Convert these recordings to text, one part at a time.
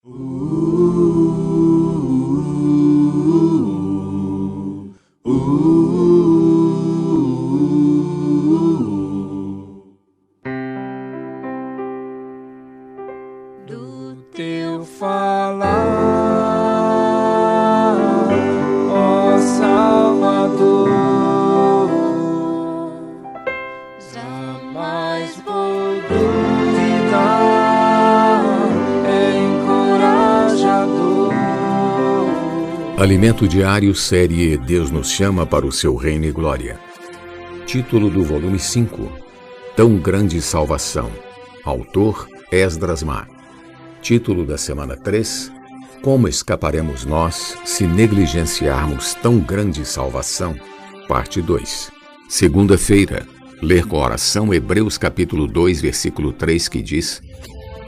Do teu falar, ó Salvador, jamais vou duvidar, é encorajador. Alimento Diário, série Deus nos chama para o seu reino e glória. Título do volume 5: Tão grande salvação. Autor Esdras Mar. Título da semana 3: Como escaparemos nós se negligenciarmos tão grande salvação? Parte 2. Segunda-feira, ler com oração Hebreus capítulo 2, versículo 3, que diz: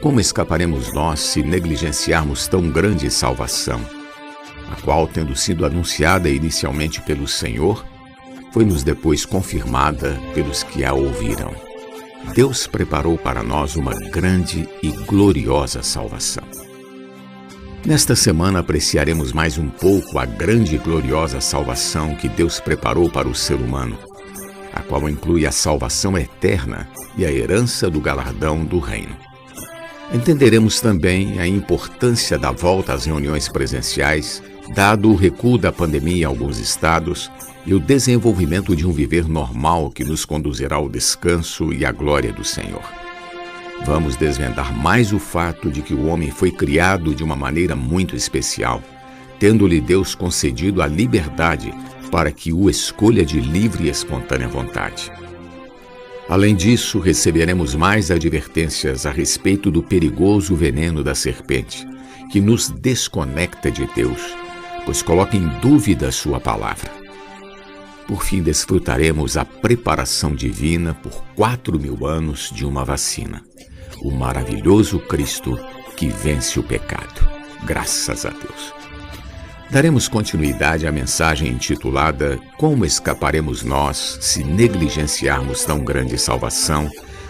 Como escaparemos nós se negligenciarmos tão grande salvação? A qual, tendo sido anunciada inicialmente pelo Senhor, foi-nos depois confirmada pelos que a ouviram. Deus preparou para nós uma grande e gloriosa salvação. Nesta semana apreciaremos mais um pouco a grande e gloriosa salvação que Deus preparou para o ser humano, a qual inclui a salvação eterna e a herança do galardão do reino. Entenderemos também a importância da volta às reuniões presenciais, dado o recuo da pandemia em alguns estados e o desenvolvimento de um viver normal que nos conduzirá ao descanso e à glória do Senhor. Vamos desvendar mais o fato de que o homem foi criado de uma maneira muito especial, tendo-lhe Deus concedido a liberdade para que o escolha de livre e espontânea vontade. Além disso, receberemos mais advertências a respeito do perigoso veneno da serpente, que nos desconecta de Deus, pois coloca em dúvida a sua palavra. Por fim, desfrutaremos a preparação divina por 4.000 anos de uma vacina, o maravilhoso Cristo que vence o pecado. Graças a Deus. Daremos continuidade à mensagem intitulada Como escaparemos nós se negligenciarmos tão grande salvação,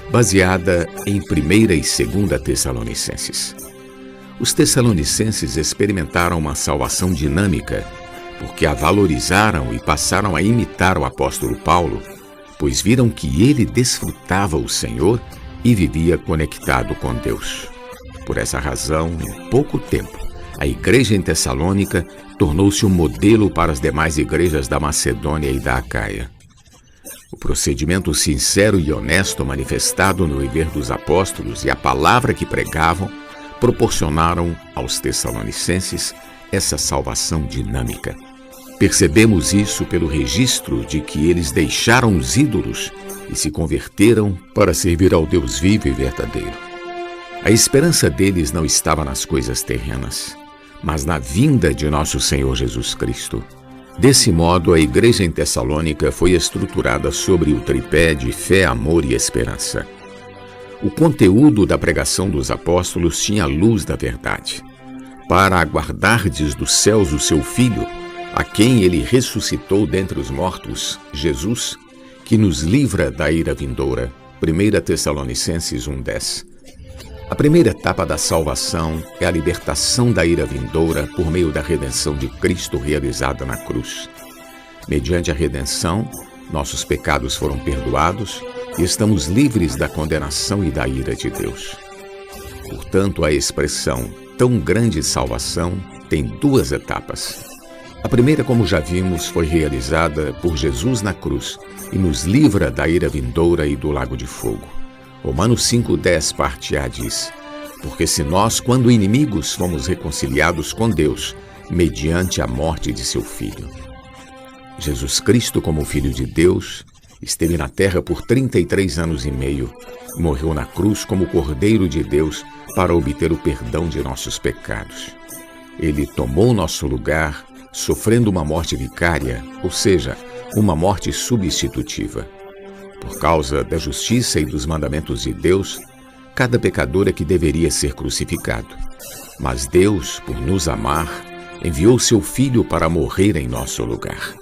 baseada em 1ª e 2ª Tessalonicenses. Os tessalonicenses experimentaram uma salvação dinâmica, porque a valorizaram e passaram a imitar o apóstolo Paulo, pois viram que ele desfrutava o Senhor e vivia conectado com Deus. Por essa razão, em pouco tempo, a igreja em Tessalônica tornou-se um modelo para as demais igrejas da Macedônia e da Acaia. O procedimento sincero e honesto manifestado no viver dos apóstolos e a palavra que pregavam proporcionaram aos tessalonicenses essa salvação dinâmica. Percebemos isso pelo registro de que eles deixaram os ídolos e se converteram para servir ao Deus vivo e verdadeiro. A esperança deles não estava nas coisas terrenas, mas na vinda de nosso Senhor Jesus Cristo. Desse modo, a igreja em Tessalônica foi estruturada sobre o tripé de fé, amor e esperança. O conteúdo da pregação dos apóstolos tinha a luz da verdade. Para aguardardes dos céus o seu Filho, a quem ele ressuscitou dentre os mortos, Jesus, que nos livra da ira vindoura. 1 Tessalonicenses 1:10. A primeira etapa da salvação é a libertação da ira vindoura por meio da redenção de Cristo realizada na cruz. Mediante a redenção, nossos pecados foram perdoados e estamos livres da condenação e da ira de Deus. Portanto, a expressão tão grande salvação tem 2 etapas. A primeira, como já vimos, foi realizada por Jesus na cruz e nos livra da ira vindoura e do lago de fogo. Romanos 5:10, parte A, diz: Porque se nós, quando inimigos, fomos reconciliados com Deus, mediante a morte de seu Filho. Jesus Cristo, como Filho de Deus, esteve na terra por 33 anos e meio e morreu na cruz como Cordeiro de Deus para obter o perdão de nossos pecados. Ele tomou nosso lugar, sofrendo uma morte vicária, ou seja, uma morte substitutiva. Por causa da justiça e dos mandamentos de Deus, cada pecador é que deveria ser crucificado. Mas Deus, por nos amar, enviou seu Filho para morrer em nosso lugar.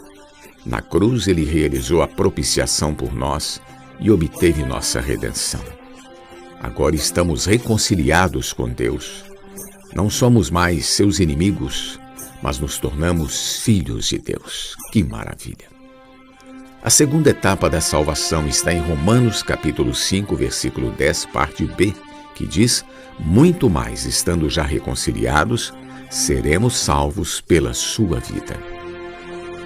Na cruz ele realizou a propiciação por nós e obteve nossa redenção. Agora estamos reconciliados com Deus. Não somos mais seus inimigos, mas nos tornamos filhos de Deus. Que maravilha! A segunda etapa da salvação está em Romanos capítulo 5, versículo 10, parte B, que diz: muito mais, estando já reconciliados, seremos salvos pela sua vida.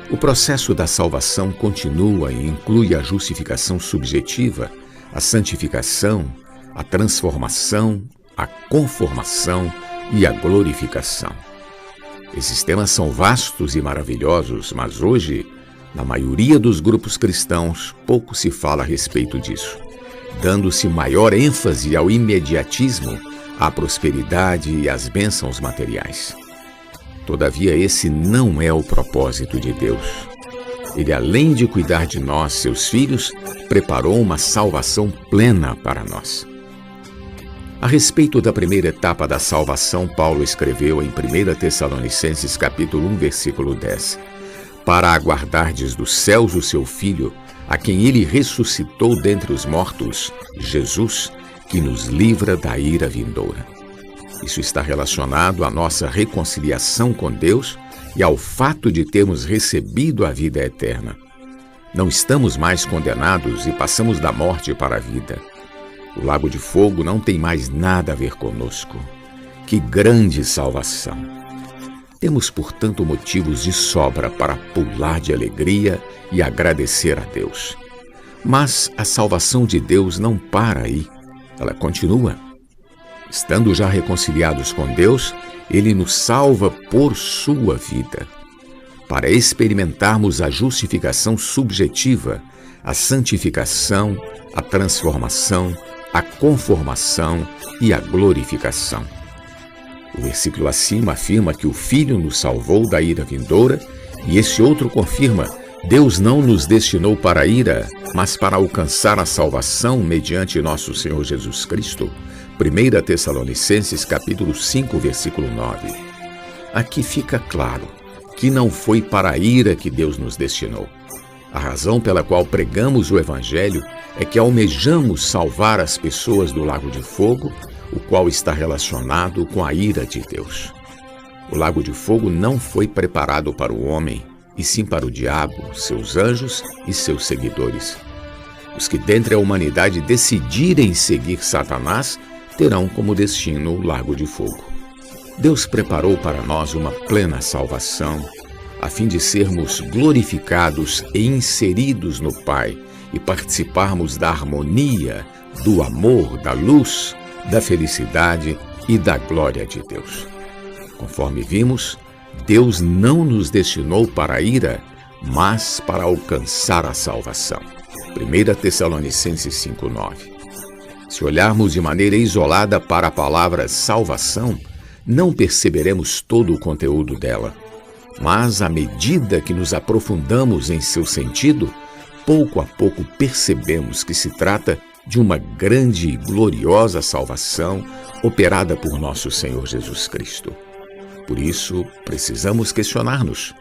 O processo da salvação continua e inclui a justificação subjetiva, a santificação, a transformação, a conformação e a glorificação. Esses temas são vastos e maravilhosos, mas hoje, na maioria dos grupos cristãos, pouco se fala a respeito disso, dando-se maior ênfase ao imediatismo, à prosperidade e às bênçãos materiais. Todavia, esse não é o propósito de Deus. Ele, além de cuidar de nós, seus filhos, preparou uma salvação plena para nós. A respeito da primeira etapa da salvação, Paulo escreveu em 1 Tessalonicenses capítulo 1, versículo 10: para aguardardes dos céus o seu Filho, a quem ele ressuscitou dentre os mortos, Jesus, que nos livra da ira vindoura. Isso está relacionado à nossa reconciliação com Deus e ao fato de termos recebido a vida eterna. Não estamos mais condenados e passamos da morte para a vida. O lago de fogo não tem mais nada a ver conosco. Que grande salvação! Temos, portanto, motivos de sobra para pular de alegria e agradecer a Deus. Mas a salvação de Deus não para aí. Ela continua. Estando já reconciliados com Deus, Ele nos salva por sua vida, para experimentarmos a justificação subjetiva, a santificação, a transformação, a conformação e a glorificação. O versículo acima afirma que o Filho nos salvou da ira vindoura, e esse outro confirma: Deus não nos destinou para a ira, mas para alcançar a salvação mediante nosso Senhor Jesus Cristo. 1 Tessalonicenses capítulo 5, versículo 9. Aqui fica claro que não foi para a ira que Deus nos destinou. A razão pela qual pregamos o Evangelho é que almejamos salvar as pessoas do lago de fogo, o qual está relacionado com a ira de Deus. O lago de fogo não foi preparado para o homem, e sim para o diabo, seus anjos e seus seguidores. Os que dentre a humanidade decidirem seguir Satanás terão como destino o lago de fogo. Deus preparou para nós uma plena salvação, a fim de sermos glorificados e inseridos no Pai e participarmos da harmonia, do amor, da luz, da felicidade e da glória de Deus. Conforme vimos, Deus não nos destinou para a ira, mas para alcançar a salvação. 1 Tessalonicenses 5:9. Se olharmos de maneira isolada para a palavra salvação, não perceberemos todo o conteúdo dela. Mas, à medida que nos aprofundamos em seu sentido, pouco a pouco percebemos que se trata de uma grande e gloriosa salvação operada por nosso Senhor Jesus Cristo. Por isso, precisamos questionar-nos: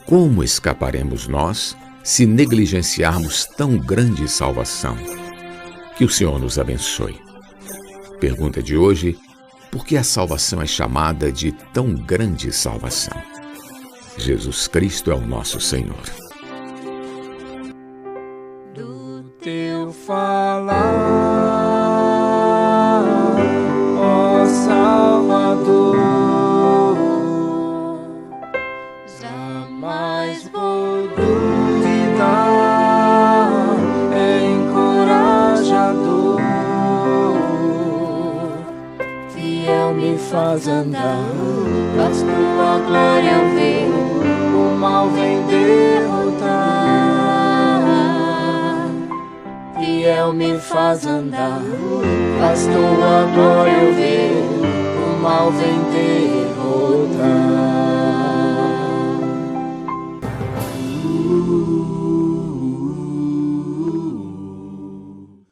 como escaparemos nós se negligenciarmos tão grande salvação? Que o Senhor nos abençoe. Pergunta de hoje: por que a salvação é chamada de tão grande salvação? Jesus Cristo é o nosso Senhor. Do teu falar, ó Salvador, jamais vou duvidar, é encorajador, fiel me faz andar, faz tua glória eu ver, o mal vem derrotar. Fiel me faz andar, faz tua glória eu ver, o mal vem derrotar.